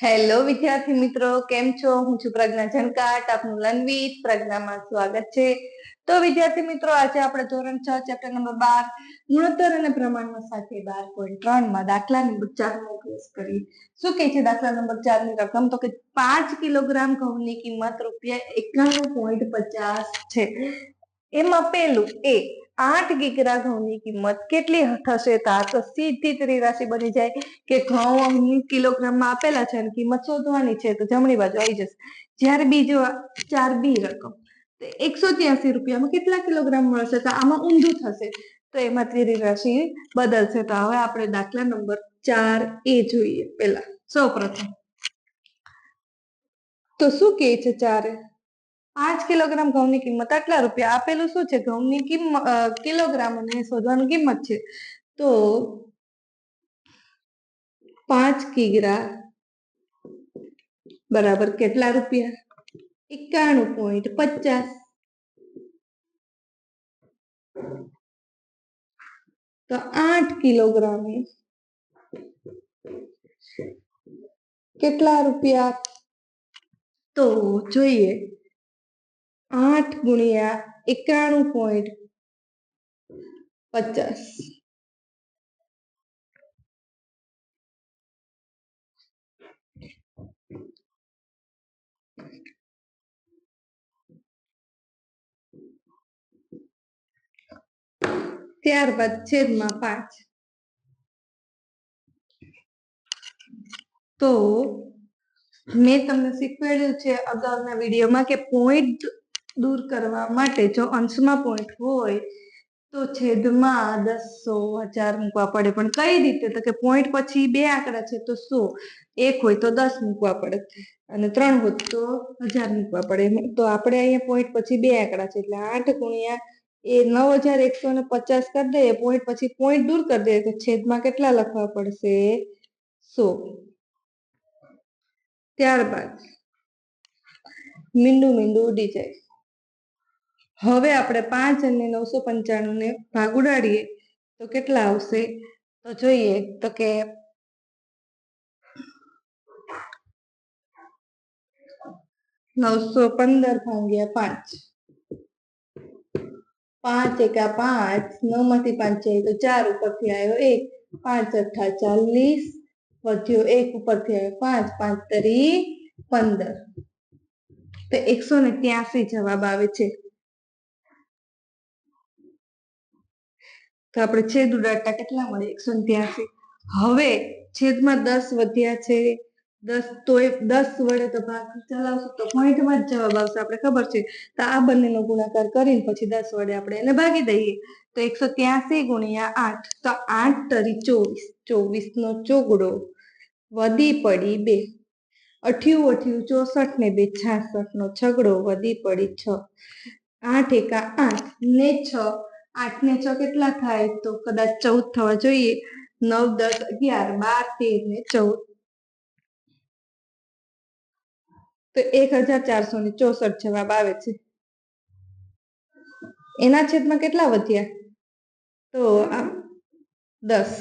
Hello વિદ્યાર્થી મિત્રો, કેમ છો? હું છું પ્રજ્ઞા જનકાટ, આપનું લર્ન પ્રજ્ઞામાં સ્વાગત છે. તો વિદ્યાર્થી મિત્રો, આજે આપણે ધોરણ 6 ચેપ્ટર નંબર 12 ગુણોત્તર અને પ્રમાણમાં સાથે 12.3 માં દાખલા નંબર 4 નો અભ્યાસ કરીએ. શું કહે છે દાખલા નંબર 4 ની રકમ? તો કે 5 કિલોગ્રામ ઘઉંની કિંમત ₹51.50 છે. એમાં પેલું એ 8 કિગ્રા ઘઉંની કિંમત કેટલી થશે? તો સીધી ત્રી રાશિ બની જાય કે ઘઉં કિલોગ્રામમાં આપેલા છે અને કિંમત શોધવાની છે, તો જમણી બાજુ આવી જશે. જ્યારે બીજો 4B રકમ, તો 183 રૂપિયામાં કેટલા કિલોગ્રામ મળશે? તો આમાં ઊંધું થશે, તો એમાં ત્રી રાશિ બદલશે. તો હવે આપણે દાખલા નંબર 4A જોઈએ. પેલા સૌ પ્રથમ તો શું કહે છે? 4 5 કિલોગ્રામ ઘઉંની કિંમત આટલા રૂપિયા. આપેલું શું છે? ઘઉંની કિંમત કિલોગ્રામ અને શોધવાની કિંમત છે. તો 5 કિગ્રા બરાબર કેટલા રૂપિયા? 51.50. તો 8 કિલોગ્રામે કેટલા રૂપિયા? તો જોઈએ, 8 ગુણ્યા 51.50. ત્યારબાદ છેદમાં 5. તો મેં તમને શીખવાડ્યું છે અગાઉના વિડીયોમાં કે પોઈન્ટ દૂર કરવા માટે જો અંશમાં પોઈન્ટ હોય તો છેદમાં 10, 100, 1000 મૂકવા પડે. પણ કઈ રીતે? તો કે પોઈન્ટ પછી બે આંકડા છે તો 100, 1 હોય તો 10 મૂકવા પડે અને 3 હોય તો 1000 મૂકવા પડે. તો આપણે અહીંયા પોઈન્ટ પછી બે આંકડા છે એટલે 8 ગુણ્યા એ 9150 કરી દઈએ. પોઈન્ટ પછી પોઈન્ટ દૂર કરી દઈએ તો છેદમાં કેટલા લખવા પડશે? 100. ત્યારબાદ મીંડું ઉડી જાય. હવે આપણે 5 અને 995 ને ભાગ ઉડાડીએ તો કેટલા આવશે? તો જોઈએ, તો કે 915 ભાગ્યા 5. 5 એકા 5, 9 માંથી 5 જાય તો 4, ઉપરથી આવ્યો 1, 5 અઠ્ઠા 40, વધ્યો 1, ઉપરથી આવ્યો 5, 5 તરી 15. તો 183 જવાબ આવે છે. તો આપણે છેદ ઉડાડતા કેટલા મળે? 183. હવે છેદમાં 10 વધ્યા છે, 10 તો 10 વડે તો ભાગ ચલાવશું તો પોઈન્ટમાં જ જવાબ આવશે, આપણે ખબર છે. તો આ બંનેનો ગુણાકાર કરીને પછી 10 વડે આપણે એને ભાગી દઈએ. તો 183 ગુણ્યા 8, તો 8 તરી 24, 24 નો ચોગડો વધી પડી 2, 88 64 ને 2 66 નો છગડો વધી પડી 6, 8 એકા 8 ને 6, 8 ને 6 કેટલા થાય? તો કદાચ 14 થવા જોઈએ. 9, 10, 11, 12, 13 ને 14, તો 1464 જવાબ આવે છે. એના છેદમાં કેટલા વધ્યા? તો 10.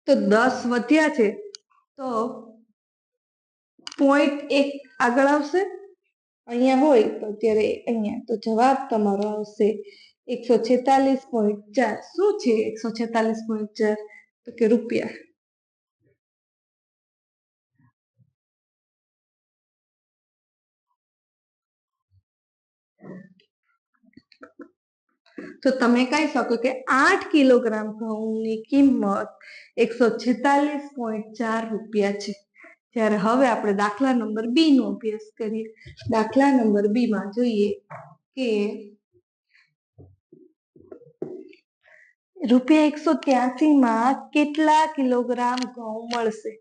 તો 10 વધ્યા છે તો પોઈન્ટ 1 આગળ આવશે. અહીંયા હોય તો અત્યારે અહીંયા, તો જવાબ તમારો આવશે 146.4. શું છે 146.4? તો કે રૂપિયા. તો તમે કહી શકો કે 8 કિલોગ્રામ ઘઉંની કિંમત 146.4 રૂપિયા છે. ત્યારે હવે આપણે દાખલા નંબર B નો અભ્યાસ કરીએ. દાખલા નંબર B માં જોઈએ કે ₹183 માં કેટલા કિલોગ્રામ ઘઉં મળશે?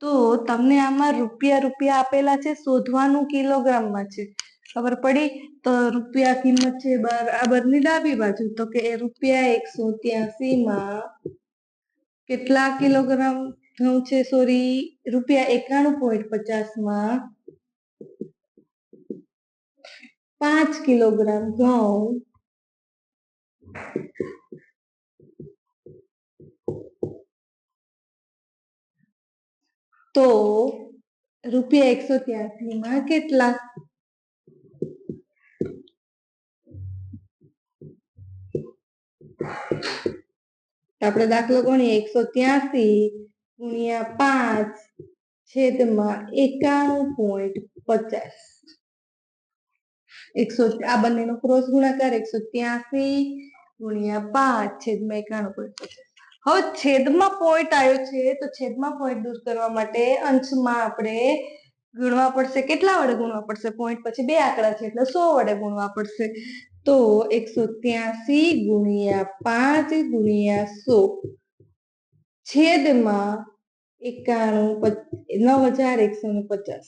તો તમને આમાં રૂપિયા આપેલા છે, શોધવાનું કિલોગ્રામમાં છે. ખબર પડી? તો રૂપિયા કિંમત છે બરાબરની ડાબી બાજુ, તો કે ₹183 માં કેટલા કિલોગ્રામ ઘઉં છે? સોરી, ₹91.50 માં 5 કિલોગ્રામ ઘઉં તો ₹183 માં કેટલા? આપણે દાખલો ગણીએ 183 ગુણ્યા 5 છેદમાં 91.50 આ બંનેનો ક્રોસ ગુણાકાર 183 ગુણ્યા 5 છેદમાં 91.50 હવે છેદમાં પોઈન્ટ આવ્યો છે તો છેદમાં પોઈન્ટ દૂર કરવા માટે અંશમાં આપણે ગુણવા પડશે કેટલા વડે ગુણવા પડશે પોઈન્ટ પછી બે આંકડા છે એટલે 100 વડે ગુણવા પડશે તો 183 ગુણ્યા 5 ગુણ્યા 100 છેદમાં 91,150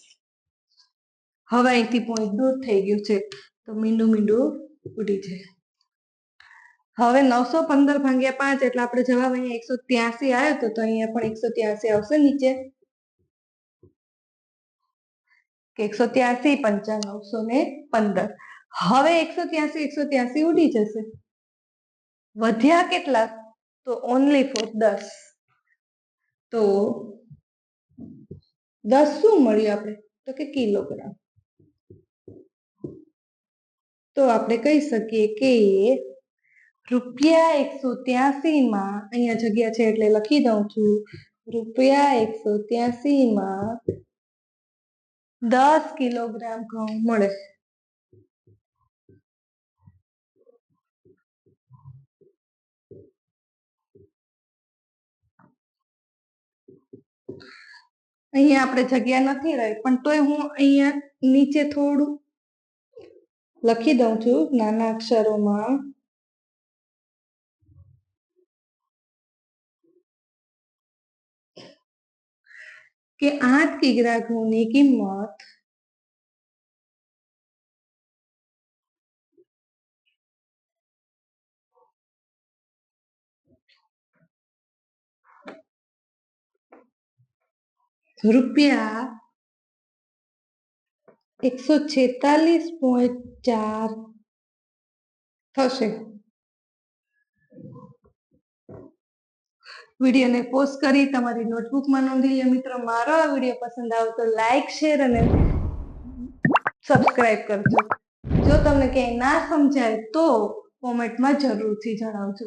હવે અહીંથી પોઈન્ટ દૂર થઈ ગયું છે તો મીંડું ઉડી જાય હવે 915 ભાગ્યા 5 એટલે આપણે જવાબ અહીંયા 183 આવ્યો તો અહીંયા પણ 183 આવશે નીચે કે 183 પંચા 915 હવે 183 ઉડી જશે વધ્યા કેટલા તો ઓનલી ફોર 10 તો 10 શું મળ્યું આપણે તો કે કિલોગ્રામ તો આપણે કહી શકીએ કે ₹183 માં અહીંયા જગ્યા છે એટલે લખી દઉં છું ₹183 માં 10 કિલોગ્રામ ઘઉં મળે અહીંયા આપણે જગ્યા નથી રહી પણ તોય હું અહીંયા નીચે થોડું લખી દઉં છું નાના અક્ષરોમાં કે 8 કિગ્રા ઘઉંની કિંમત ₹146.4 થશે વિડીયોને પોઝ કરી તમારી નોટબુકમાં નોંધી લો મિત્રો મારો આ વિડીયો પસંદ આવે તો લાઈક શેર અને સબસ્ક્રાઇબ કરજો જો તમને ક્યાંય ના સમજાય તો કોમેન્ટમાં જરૂરથી જણાવજો